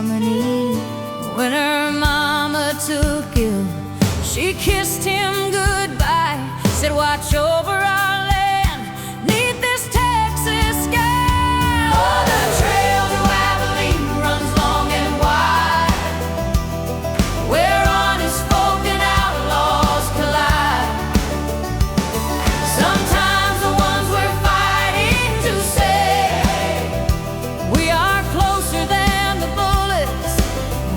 Germany. When her mama took ill, she kissed him goodbye, said, watch over our land, neath this Texas sky. Oh, the trail to Abilene runs long and wide, where honest folk and outlaws collide. Sometimes the ones we're fighting to save, we are closer than the bullets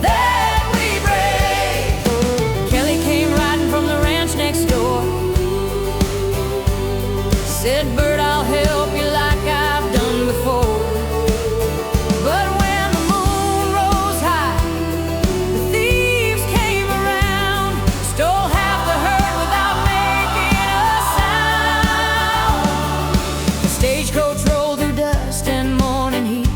that we brave. Kelly came riding from the ranch next door, said, Bert, I'll help you like I've done before. But when the moon rose high, the thieves came around, stole half the herd without making a sound. The stagecoach rolled through dust and morning heat.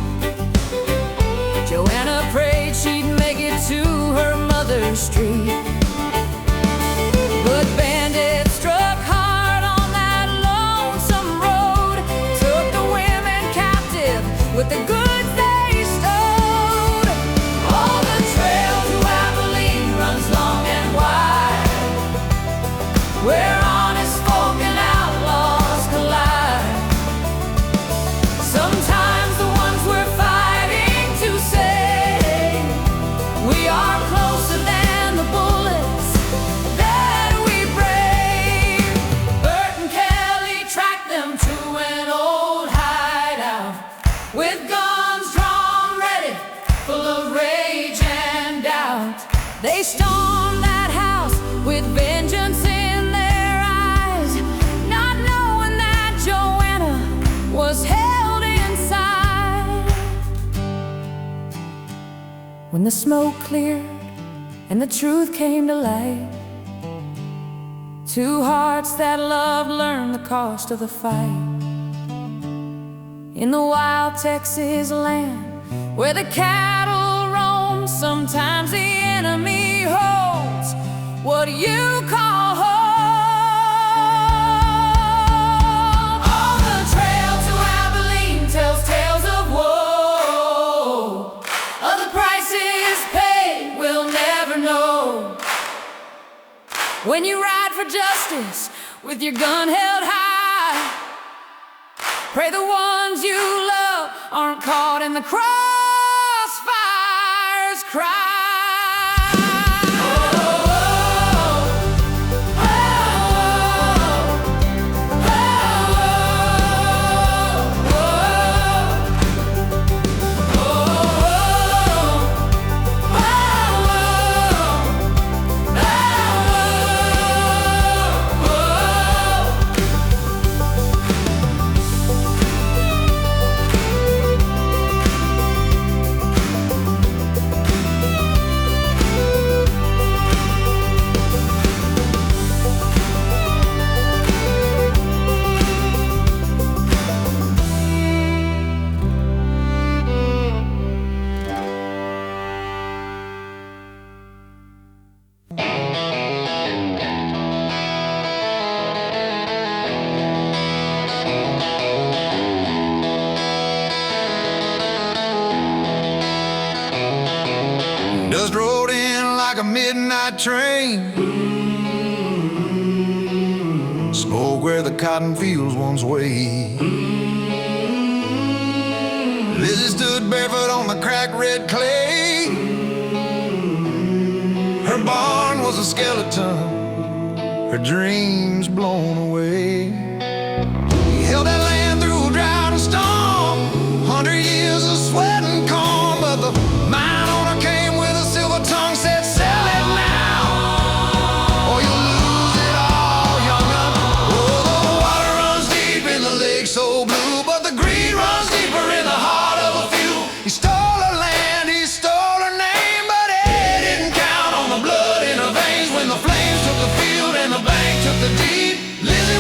Joanna prayed she'd make it to her mother's street. But bandits struck hard on that lonesome road, took the women captive with the goods they stowed. Oh, the trail to Abilene runs long and wide, where honest folk and outlaws collide. Sometimes the ones we're fighting to save, we are closer than the bullets that we brave. Bert and Kelly tracked them to an old hideout, with guns drawn ready, full of rage and doubt. They stormed that house with vengeance in their eyes, not knowing that Joanna was held inside. When the smoke cleared and the truth came to light, two hearts that loved learned the cost of the fight. In the wild Texas land where the cattle roam, sometimes the enemy holds what you call home. Oh, the trail to Abilene tells tales of woe, of the prices paid we'll never know. When you ride for justice with your gun held high, pray the ones you love aren't caught in the crossfire's cry. Dust rolled in like a midnight train, smoke where the cotton fields once waved. Lizzie stood barefoot on the cracked red clay. Her barn was a skeleton, her dreams blown away. He held that land through a drought and storm, 100 years of sweat and corn, but the mine owner came with a silver tongue, said, sell it now, or you'll lose it all, young'un. Oh, the water runs deep in the lake so blue, but the greed runs deeper in the heart of a few. He stole her land, he stole her name, but he didn't count on the blood in her veins. When the flames took the field and the bank took the deed, Lizzie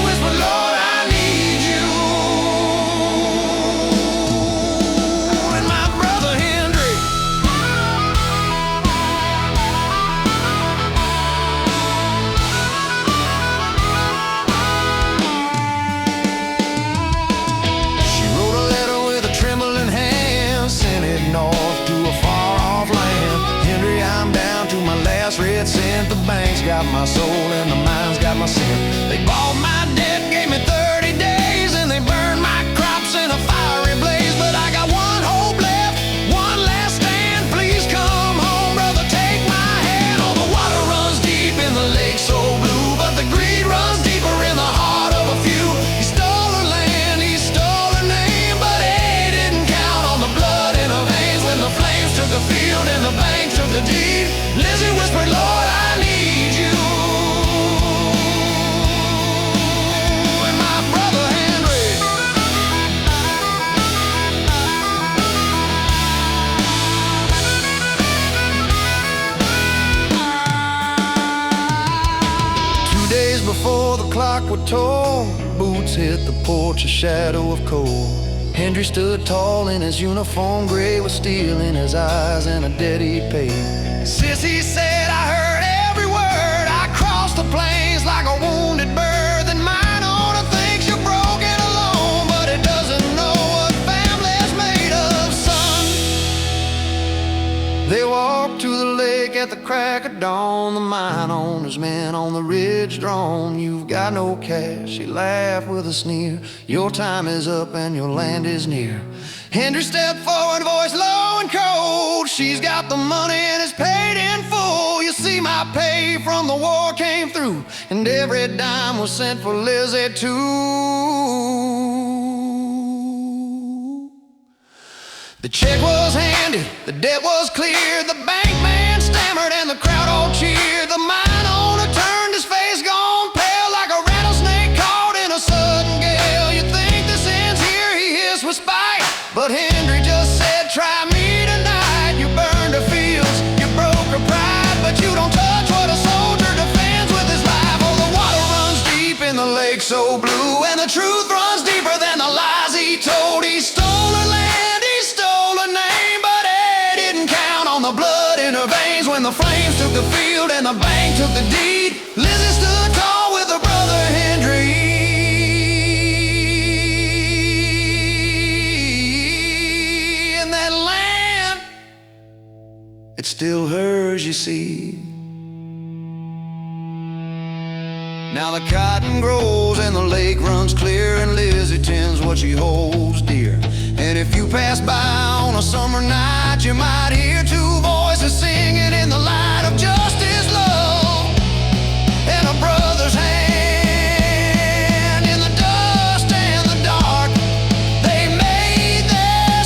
tax red cent. The bank's got my soul and the mine's got my sin. They bought my debt, gave me 30 days, and they burned my crops in a fiery blaze. But I got one hope left, one last stand. Please come home, brother, take my hand. Oh, the water runs deep in the lake so blue, but the greed runs deeper in the heart of a few. He stole her land, he stole her name, but he didn't count on the blood in her veins. When the flames took the field and the bank took the deed, Lizzie whispered, Lord, I need you. And my brother Henry. 2 days before the clock would toll, boots hit the porch, a shadow of coal. Hendry stood tall in his uniform gray, with steel in his eyes and a debt he paid. Sissy said, I heard every word. I crossed the plains like a wounded bird. Then mine owner thinks you're broken alone, but it doesn't know what family's made of, son. They walked to the lake at the crack of dawn. The mine owner's men on the ridge drawn. You've got no cash, she laughed with a sneer. Your time is up and your land is near. Hendry stepped forward, voice low and cold. She's got the money and it's paid in full. You see, my pay from the war came through, and every dime was sent for Lizzie too. The check was handed, the debt was cleared. The bank man stammered and the crowd all cheered. The mine owner turned, his face gone pale like a rattlesnake caught in a sudden gale. You think this ends here, he hissed with spite, but Hendry just said, try me tonight. You burned her fields, you broke her pride, but you don't touch what a soldier defends with his life. Oh, the water runs deep in the lake so blue, and the truth runs deeper than the lies he told. He stole her land, he stole her name, but he didn't count on the blood in her veins. When the flames took the field and the bank took the deed, Lizzie stood tall with her brother Hendry. It's still hers, you see. Now the cotton grows and the lake runs clear, and Lizzie tends what she holds dear. And if you pass by on a summer night, you might hear two voices singing in the light of justice, love, and a brother's hand. In the dust and the dark, they made their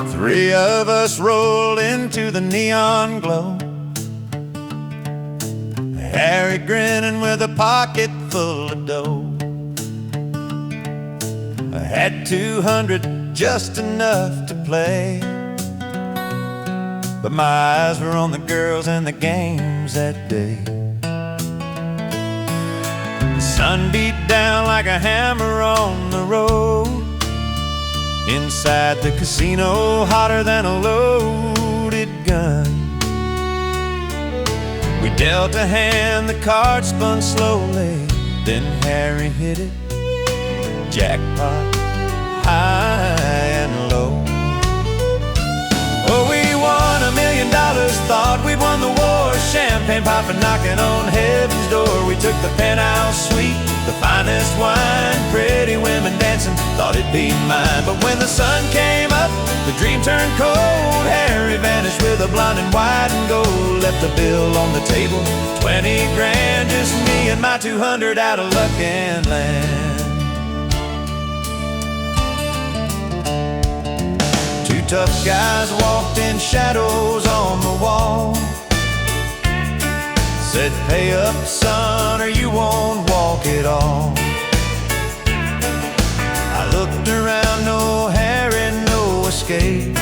Three of us rolled into the neon glow, Harry grinning with a pocket full of dough. I had 200, just enough to play, but my eyes were on the girls and the games that day. The sun beat down like a hammer on the road. Inside the casino, hotter than a loaded gun. We dealt a hand, the card spun slowly, then Harry hit it, jackpot, high and low. Oh, we won $1 million, thought we'd won the war. Champagne popping, knocking on heaven's door. We took the penthouse suite, the finest wine, pretty women dancing, thought it'd be mine. But when the sun came up, the dream turned cold. Harry vanished with a blonde and white and gold. Left a bill on the table, 20 grand, just me and my 200 out of luck and land. tough guys walked in shadows on the wall. Said, pay up, son, or you won't walk at all. I looked around, no Harry, no escape.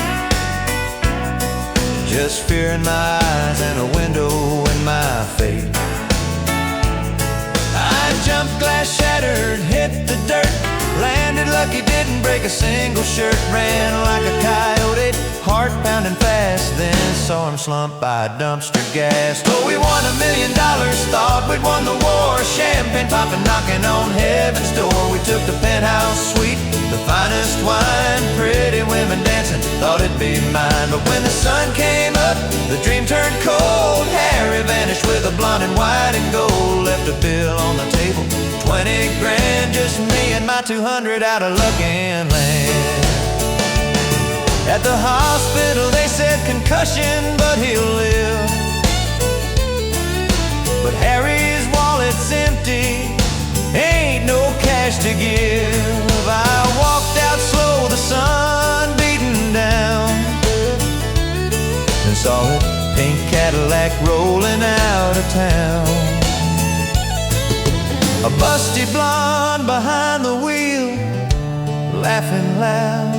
Just fear in my eyes and a window in my fate. I jumped, glass shattered, hit the dirt. Landed lucky, didn't break a single shirt. Ran like a coyote, heart pounding fast. Then saw him slump by a dumpster gas. Oh, we won $1 million, thought we'd won the war. Champagne popping, knocking on heaven's door. We took the penthouse suite, the finest wine, pretty women dancing, thought it'd be mine. But when the sun came up, the dream turned cold. Harry vanished with a blonde and white and gold. Left a bill on the table, 20 grand, just me and my 200 out of luck and land. At the hospital they said concussion, but he'll live. But Harry's wallet's empty, ain't no cash to give. I walked out slow, the sun beating down, and saw a pink Cadillac rolling out of town. A busty blonde behind the wheel, laughing loud.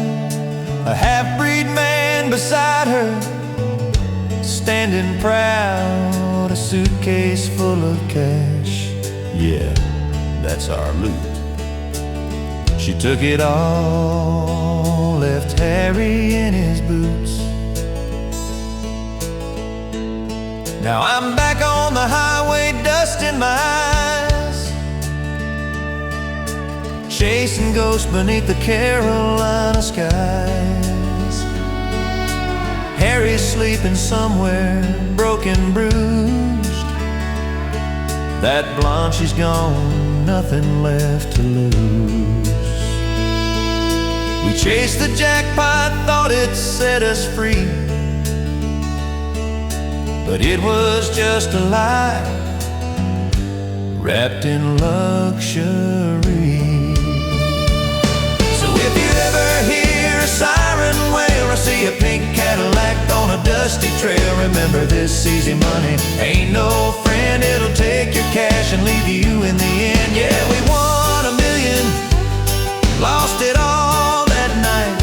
A half-breed man beside her, standing proud. A suitcase full of cash, yeah, that's our loot. She took it all, left Harry in his boots. Now I'm back on the highway, dust in my eyes, chasing ghosts beneath the Carolina skies. Harry's sleeping somewhere, broken, bruised. That blonde, she's gone, nothing left to lose. We chased the jackpot, thought it set us free, but it was just a lie, wrapped in luxury. If you ever hear a siren wail or see a pink Cadillac on a dusty trail, remember this: easy money ain't no friend. It'll take your cash and leave you in the end. Yeah, we won $1 million, lost it all that night,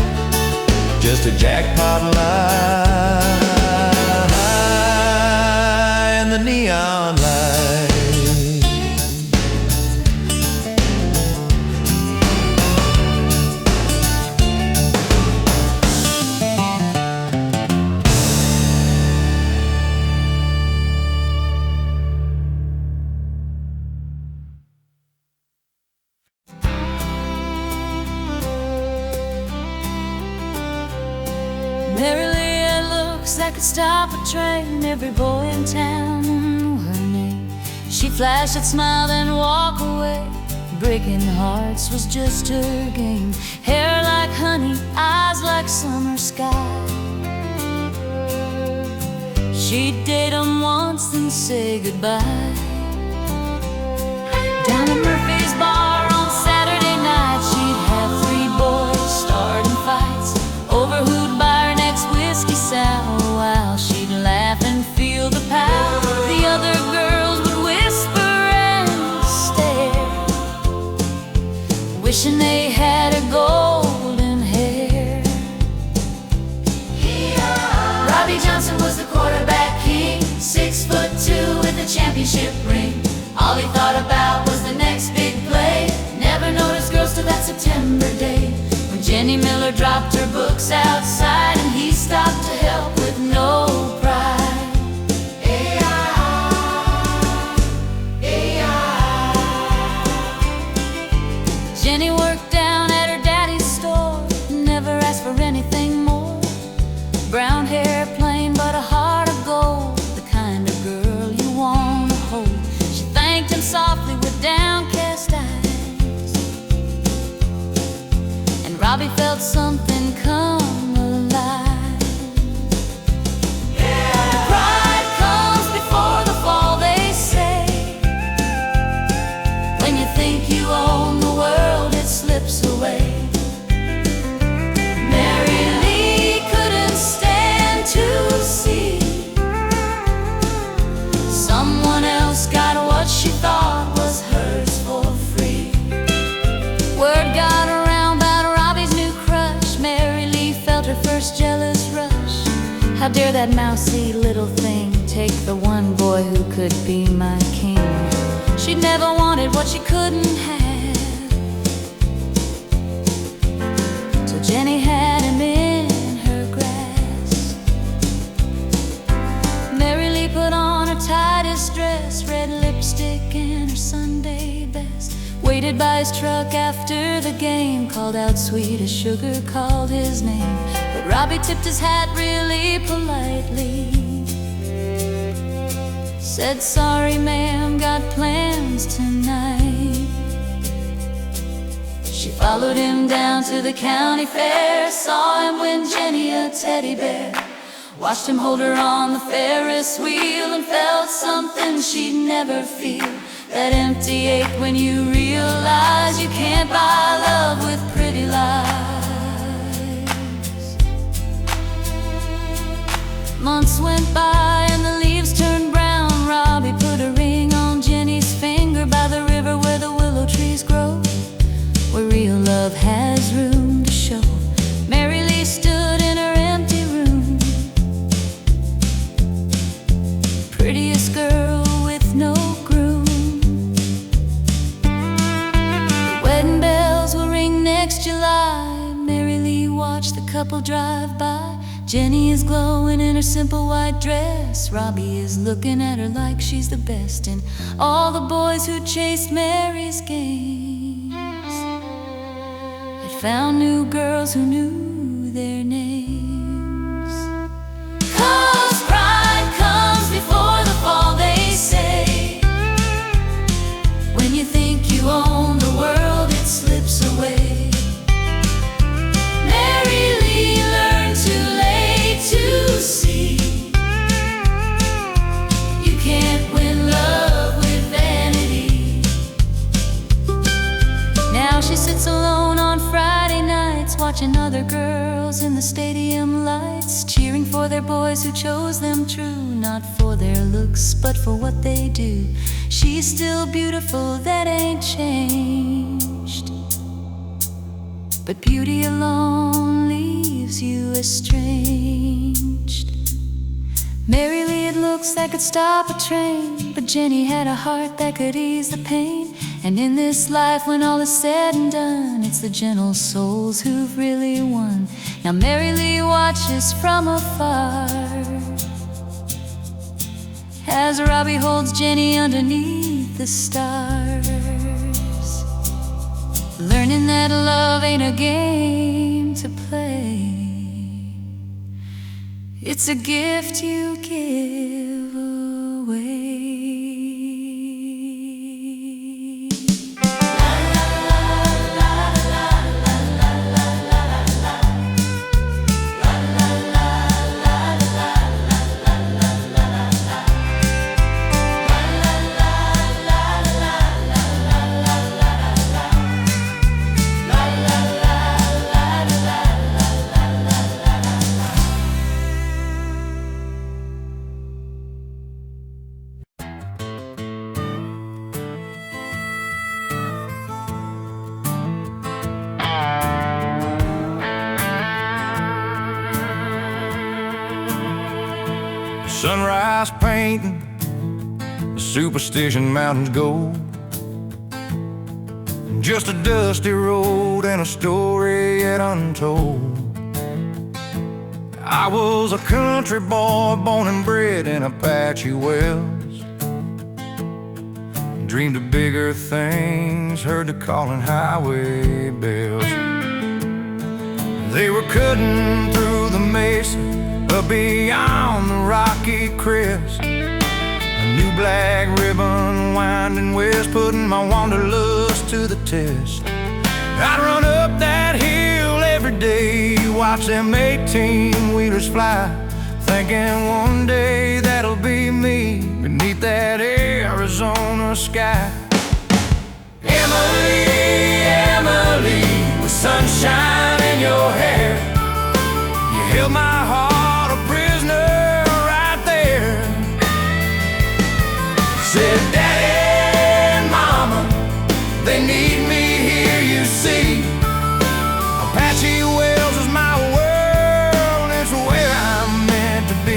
just a jackpot lie in the neon light. Merrily it looks like it stop a train. Every boy in town knew her name. She flashed that smile, then walk away. Breaking hearts was just her game. Hair like honey, eyes like summer sky. She'd date him once, then say goodbye. Down at Murphy's bar on Saturday night, she'd have 3 boys starting fights over who'd buy her next whiskey sour. While she'd laugh and feel the power, the other girls would whisper and stare, wishing they had her golden hair. Robbie Johnson was the quarterback king, 6'2" with a championship ring. All he thought about was the next big play. Never noticed girls till that September day, when Jenny Miller dropped her books outside and he stopped to help with no pride. Jenny worked down at her daddy's store, never asked for anything more. Brown hair plain, but a heart of gold, the kind of girl you want to hold. She thanked him softly with downcast eyes, and Robbie felt something come alive. Pride comes before the fall, they say. When you think you own the world, it slips away. Mary Lee could dare that mousy little thing take the one boy who could be my king? She never wanted what she couldn't have, so Jenny had him in her grasp. Merrily put on her tightest dress, red lipstick and her Sunday best, waited by his truck after the game, called out sweet as sugar, called his name. But Robbie tipped his hat really politely, said, "Sorry ma'am, got plans tonight." She followed him down to the county fair, saw him win Jenny a teddy bear, watched him hold her on the Ferris wheel, and felt something she'd never feel, that empty ache when you realize you can't buy love with pretty lies. Months went by and the leaves turned brown. Robbie put a ring on Jenny's finger by the river where the willow trees grow, where real love has room to show. Mary Lee stood in her empty room, prettiest girl with no groom. The wedding bells will ring next July. Mary Lee watched the couple drive by. Jenny is glowing in her simple white dress. Robbie is looking at her like she's the best. And all the boys who chased Mary's games had found new girls who knew their names. 'Cause pride comes before the fall, they say. When you think you own the world, it slips away. Mary Lee learned too late to see you can't win love with vanity. Now she sits alone on Friday nights, watching other girls in the stadium lights, cheering for their boys who chose them true, not for their looks but for what they do. She's still beautiful, that ain't changed, but beauty alone leaves you estranged. Mary Lee had looks that could stop a train, but Jenny had a heart that could ease the pain. And in this life, when all is said and done, it's the gentle souls who've really won. Now Mary Lee watches from afar as Robbie holds Jenny underneath the stars, learning that love ain't a game to play. It's a gift you give away. Sunrise painting, the superstition mountains gold, just a dusty road and a story yet untold. I was a country boy born and bred in Apache wells, dreamed of bigger things, heard the calling highway bells. They were cutting through the mesa, up beyond the rocky crest, a new black ribbon winding west, putting my wanderlust to the test. I'd run up that hill every day, watch them 18-wheelers fly, thinking one day that'll be me beneath that Arizona sky. Emily, Emily, with sunshine in your hair, you held my heart a prisoner right there. Said, Daddy and Mama, they need me here, you see. Apache Wells is my world, it's where I'm meant to be.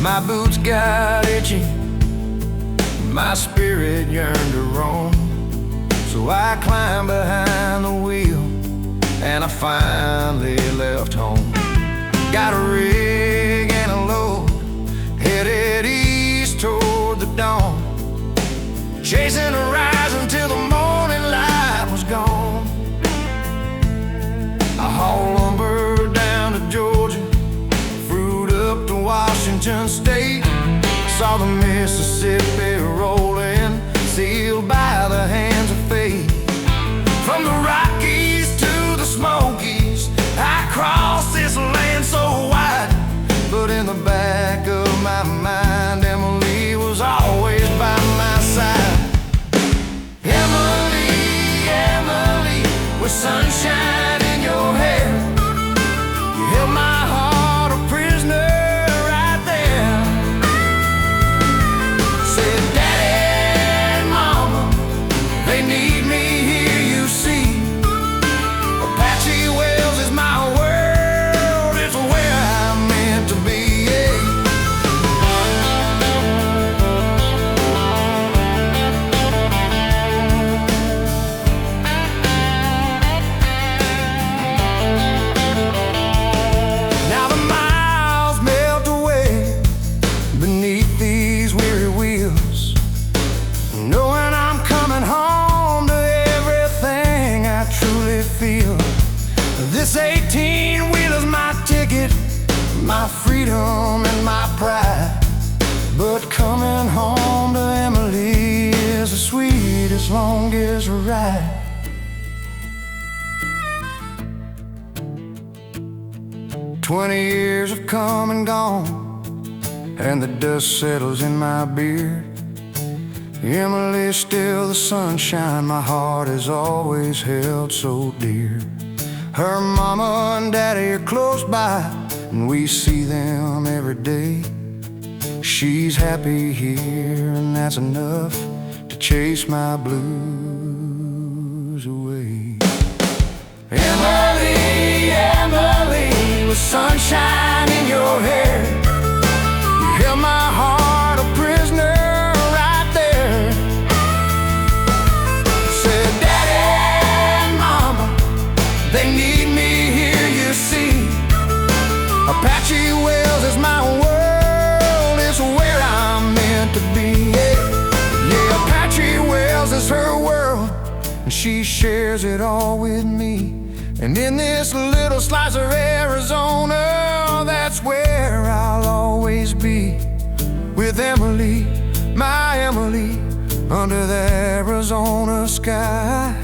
My boots got itchy, my spirit yearned to roam. So I climbed behind the wheel and I finally left home. Got a rig and a load, headed east toward the dawn, chasing the horizon till the morning light was gone. I hauled lumber down to Georgia, fruit up to Washington State. Saw the Mississippi rolling, sealed by the hands of fate. From the Rockies to the Smokies, I crossed this land so wide. But in the back of my mind, Emily was always by my side. Emily, Emily, with sunshine in your hair, you held my heart a prisoner right there. Said, Daddy and Mama, they need me here, you see. Apache Wells is my world, it's where I'm meant to be. Now the miles melt away beneath these weary wheels, knowing I'm coming home to everything I truly feel. This 18-wheeler's my ticket, my freedom and my pride. But coming home to Emily is the sweetest, longest ride. "20 years have come and gone, and the dust settles in my beard. Emily's still the sunshine my heart has always held so dear. Her mama and daddy are close by, and we see them every day. She's happy here, and that's enough to chase my blues away. Emily, Emily, with sunshine in your hair, you held my heart a prisoner right there. Said, Daddy and Mama, they need me here, you see. Apache Wells is my world, it's where I'm meant to be. Yeah, Apache Wells is her world, and she shares it all with me. And in this little slice of Arizona, that's where I'll always be. With Emily, my Emily, under the Arizona sky,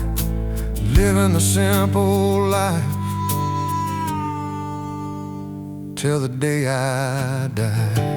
living the simple life till the day I die.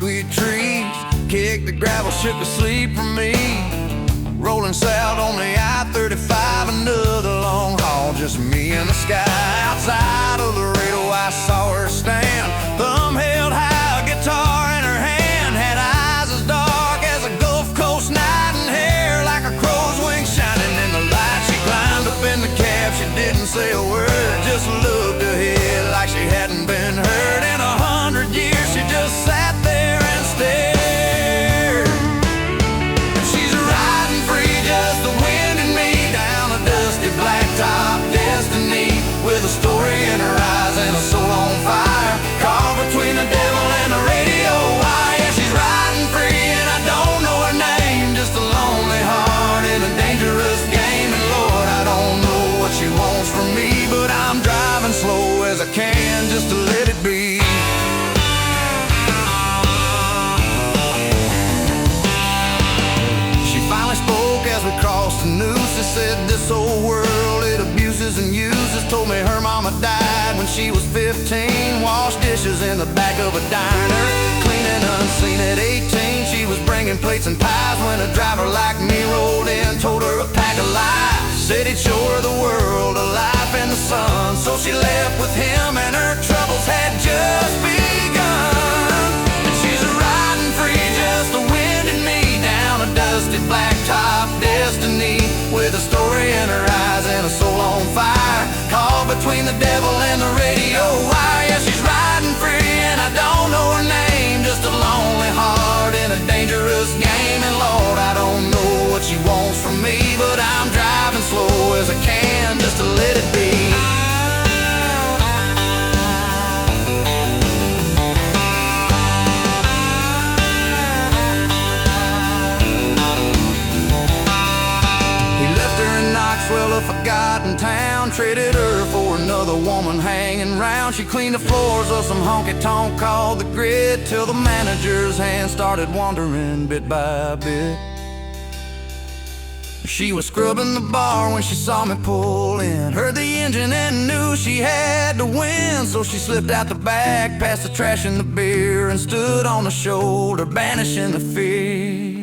Sweet trees, kicked the gravel, shook the sleep from me. Rolling south on the I-35, another long haul, just me and the sky. Outside of the Laredo, I saw her stand, thumb held high, a guitar in her hand. Had eyes as dark as a Gulf Coast night, and hair like a crow's wing shining in the light. She climbed up in the cab, she didn't say a word, just looked ahead like she hadn't been heard. In 100 years she just sat there and stared. And she's riding free, just the wind and me, down a dusty blacktop destiny, with a story in her eyes and a soul on fire, caught between the devil and the radio wire. Yeah, she's riding free and I don't know her name, just a lonely heart in a dangerous game. And Lord, I don't know what she wants from me, Told me her mama died when she was 15. Washed dishes in the back of a diner. Cleaning unseen at 18. She was bringing plates and pies when a driver like me rolled in. Told her a pack of lies. Said he'd show her the world, a life in the sun. So she left with him and her troubles had just begun. And she's riding free, just the wind and me, down a dusty blacktop destiny. With a story in her eyes and a soul on fire. Caught between the devil and the radio wire. Yeah, she's riding free and I don't know her name. Just a lonely heart in a dangerous game. And Lord, I don't know what she wants from me, but I'm driving slow as I can just to let it be. Well, a forgotten town, traded her for another woman hanging round. She cleaned the floors of some honky-tonk called the Grid, till the manager's hand started wandering bit by bit. She was scrubbing the bar when she saw me pull in. Heard the engine and knew she had to win. So she slipped out the back, past the trash and the beer, and stood on the shoulder, banishing the fear.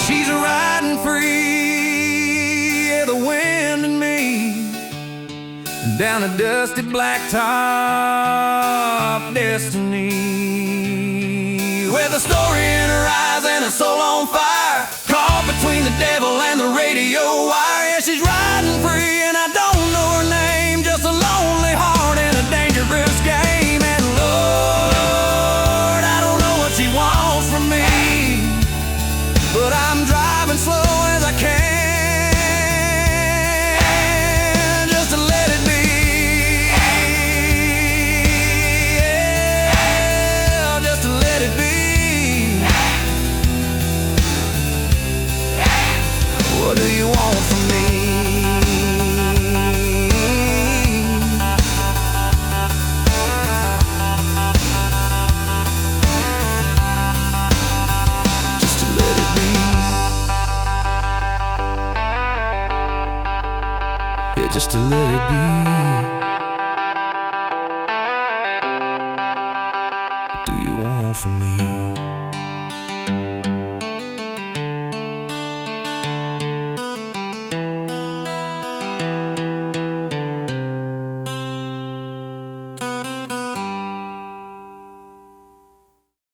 She's riding free, yeah, the wind and me, down a dusty blacktop destiny. With a story in her eyes and a soul on fire. Caught between the devil and the radio wire. Yeah, she's riding free and I don't know her name. Just a lonely heart in a dangerous game. And Lord, I don't know what she wants from me, but I'm driving slow as I can, just to let it be. Yeah, just to let it be. What do you want from me? Just to let it be. What do you want from me?